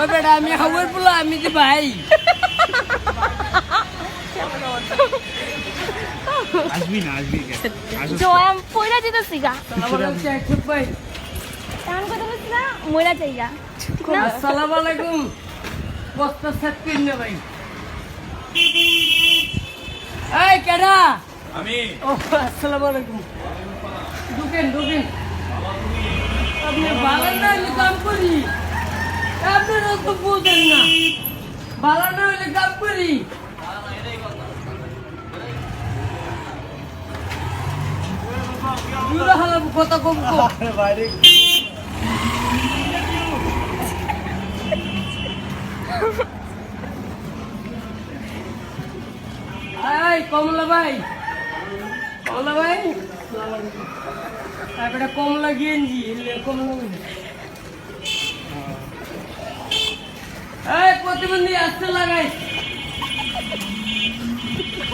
ও বেটা আমি খবর বলো আমি যে ভাই আসবি না আসবি জয়াম পয়লা দিতেছি গা ভাই তেমন কথা বলছি না ময়লা চাইগা ঠিক না আসসালামু আলাইকুম বস্তা সেট করে নে ভাই এই কেডা আমি ও আসসালামু আলাইকুম ঢুকেন আপনি ভালো না হলে কাম করি আপনারা তো বুঝেন না ভালো না হলে কাম করি দূরে হালাম কথা কম বাইরে এই কমলা ভাই তারপরে কমলা গেঞ্জি কমলা এই প্রতিবন্ধী আসতে লাগাই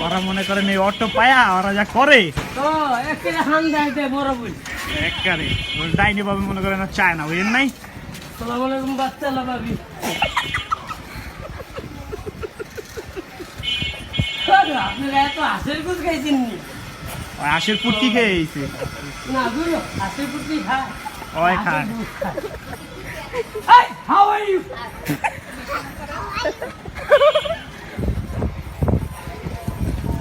ওরা মনে করেন এই অটো পায়া ওরা যা করে তো একটা হান দেয় বড় বই একবারে ডাইনি বাবু মনে করেন চায় না বুঝেন নাই সালাম আলাইকুম বাচ্চা লাভাবি আপনারা এত হাসের কুচ খাইছেন নি ওই আশের পুটকি খেয়ে গেছে না দূর হাসের কুচি খায় ওই খায় Hey, how are you?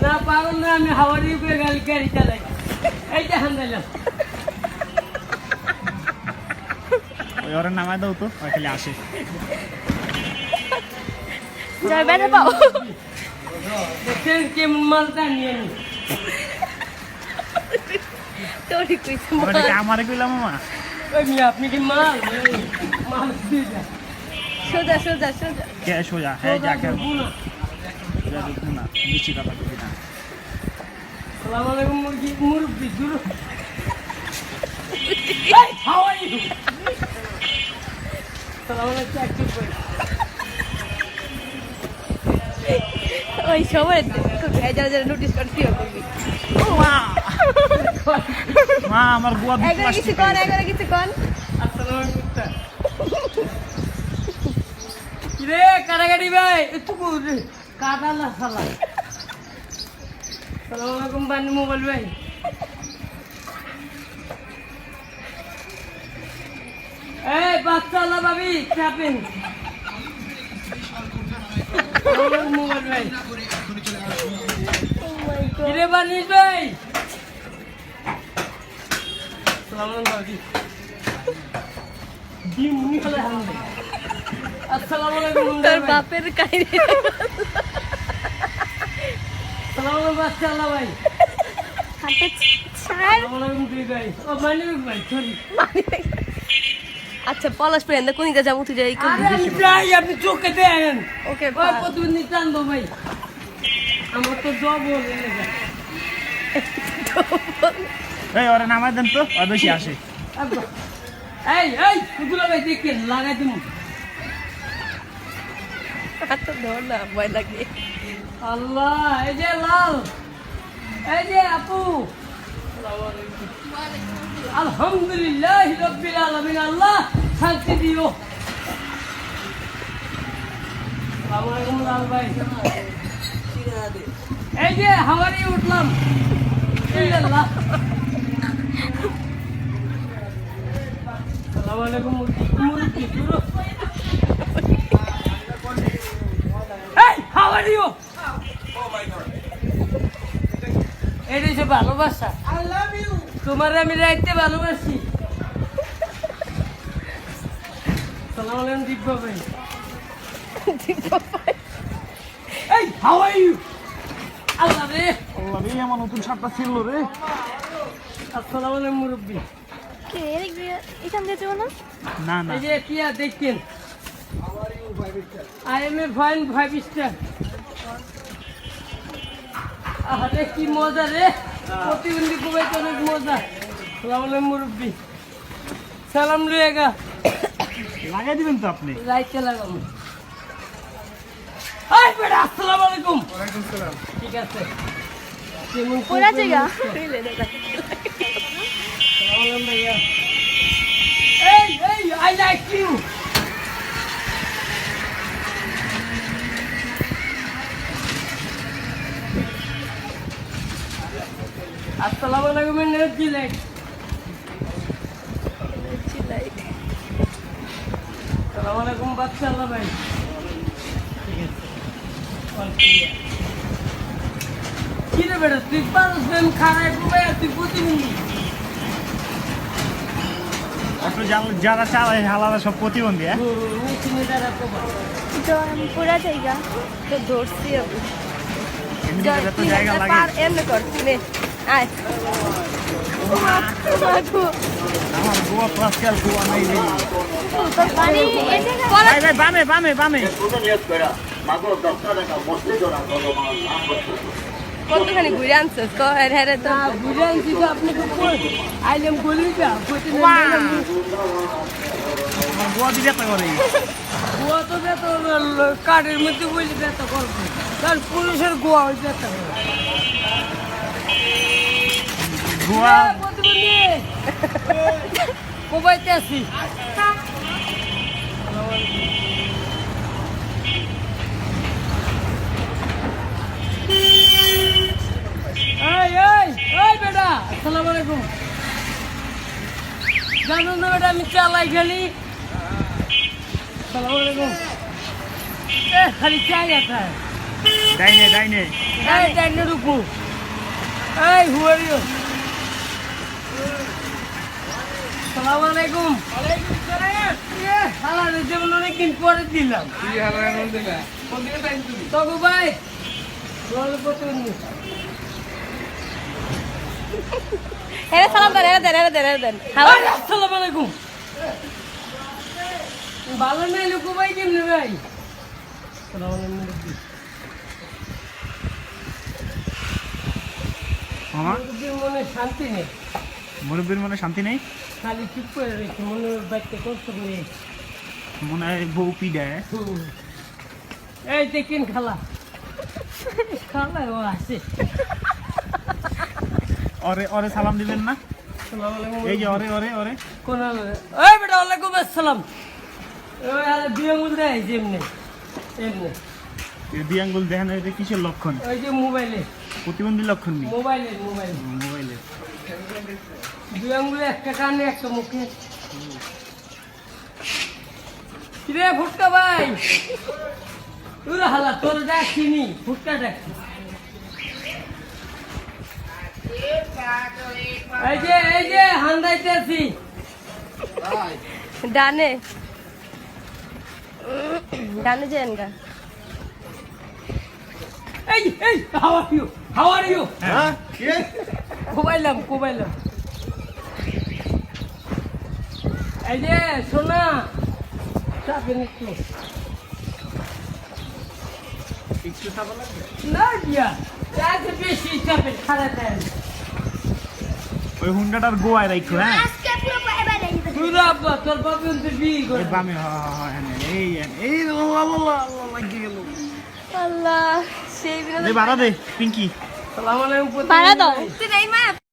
না পাগল না আমি হাওয়ার ইউকে গাড়ি চালাই এই যে হান্দাইলাম ওই ওরা নামায় দাও তো ওই খালি আসে জয় বেড়ে পাও দেখছেন কেমন মালটা নিয়ে নি তোরই কইছে ওটা কি আমারে কইলাম মামা ওই মিয়া আপনি কি মাল মাল দিয়ে যা সোজা কে সোজা হ্যাঁ যাকে বুনা না বেশি কথা কবি না সালাম আলাইকুম মুরব্বি দূর Hey, how are you? সালাম আলাইকুম একটু কই ওই সময় যারা নোটিস করতে করবি মা আমার গোয়া দুধ একবার কিছু কন আসসালামু আলাইকুম কিরে কাটাকাটি ভাই একটু কাটালা সালা সালাম আলাইকুম বানি মোবাইল ভাই এই বাচ্চালা ভাবি চাপেন মোবাইল ভাই কিরে বানিস ভাই সালাম আলাইকুম ভাবি ডিম খালে হামলে আসসালামু আলাইকুম তোর বাপের কাহিনী সালাম আলাইকুম বাচ্চালা ভাই হাতে ছাড় সালাম আলাইকুম তুই ভাই ও মানিক ভাই সরি আচ্ছা পলাশ পেন দা কোনিতে যাবো তুই যাই আরে আমি যাই আপনি চোখে দেন ওকে ওই প্রতিদিন টানবো ভাই আমার তো জব হয়ে গেছে এই ওরা নামায় দেন তো ওই বেশি আসে আব্বা এই এগুলো ভাই দেখেন লাগাই দিমু হাত ধর না ভয় লাগে আল্লাহ এই যে লাল এই যে আপু আলহামদুলিল্লাহ রাব্বিল আলামিন আল্লাহ শান্তি দিও আসসালামু আলাইকুম লাল ভাই এই যে হাওয়ারি উঠলাম আল্লাহ আসসালামু আলাইকুম মুরব্বি পুরো এই হাওয়ারি ও এই যে ভালোবাসা আই লাভ ইউ তোমার আমি রাইতে ভালোবাসি আসসালামু আলাইকুম দিব্য ভাই এই হাউ আর ইউ আল্লাহ রে আল্লাহ রে আমার নতুন শার্টটা ছিল রে আসসালামু আলাইকুম মুরব্বি কে এখান দিয়ে যাবো না না না এই যে কিয়া দেখেন I M A fine 5 star আরে কি মজা রে প্রতিবন্ধী খুবই অনেক মজা আসসালামু আলাইকুম মুরব্বি সালাম লুয়েগা লাগাই দিবেন তো আপনি রাইতে লাগাবো এই বেটা আসসালামু আলাইকুম ওয়ালাইকুম সালাম ঠিক আছে কেমন ওরা জায়গা ভাইয়া এই আই লাইক ইউ সালাম আলাইকুম এনার্জি লাইট সালাম আলাইকুম বাচ্চা আল্লাহ ভাই কি রে বেটা তুই পারস না আমি খারাই ঘুমাই আর তুই প্রতিবন্ধী একটু যারা চালায় হালারা সব প্রতিবন্ধী হ্যাঁ মেশিনে দ্বারা প্রভাব তো আমি পুরা জায়গা তো ধরছি আমি এমনি তো জায়গা লাগে এমনি কর নে আয় আমার গোয়া প্লাসকাল গোয়া নাই রে পানি ভাই ভাই বামে বামে বামে কতখানি ঘুরে আনছিস তো হ্যাঁ তো বুঝে আনছি তো আপনি তো আইলাম বললি যা আমার গোয়া দিতে পারে গোয়া তো যেত কাঠের মধ্যে বলি যেত গল্প কারণ পুরুষের গোয়া হয়ে যেত গোয়া কোবাইতে আছি বেটা আসসালামু আলাইকুম জানো না বেটা আমি চালাই খালি আসসালামু আলাইকুম খালি চাই आता है ডাইনে ডাইনে ডাইনে রুকু এই হু আর ইউ আসসালামু আলাইকুম ওয়ালাইকুম আসসালাম হালা রে যেমন অনেকদিন পরে দিলাম কি হালা এমন দিলা কোন দিকে টাইম তুমি তগো ভাই রোল প্রতিবন্ধী এরে সালাম দেন হ্যালো আসসালামু আলাইকুম ভালো নাই লুকু ভাই কেমনে ভাই আসসালামু আলাইকুম মামা মুরব্বির মনে শান্তি নেই মুরব্বীর মনে শান্তি নেই খালি চুপ করে রেখে মনে বাচ্চা কষ্ট করে মনে হয় বউ পিডায় এই দেখেন খালা খালা ও আসে ওরে ওরে সালাম দিবেন না আসসালামু আলাইকুম এই যে ওরে ওরে ওরে কোন এই বেটা ওয়ালাইকুম আসসালাম ওই আলে বিয়ে মুদ্রা এই যেমনে এমনে এই দিয়াঙ্গুল দেখেন এটা কিসের লক্ষণ ওই যে মোবাইলে প্রতিবন্ধী লক্ষণ নেই মোবাইলে মোবাইলে দুই আঙ্গুলে একটা কানে একটা মুখে কিরে ফুটকা ভাই তুই হালা তোর ডাকিনি ফুটকা ডাকছি এই যে হান্দাইতে আছি ডানে যান গা এই হাউ আর ইউ হ্যাঁ কোবাইলাম এই যে সোনা চাপেন একটু একটু সাবা লাগবে না দিয়া চাপে বেশি চাপে খারাপ দেয় ওই হুন্ডাটার গোয়ায় রাখো হ্যাঁ আজকে পুরো এবার তুই আব্বা তোর বাবা কিন্তু বিয়ে করে এই বামে এই আল্লাহ লাগিয়ে গেল আল্লাহ সেই বিনা দে বাড়া দে পিঙ্কি সালাম আলাইকুম ভাড়া দাও তুই নাই মা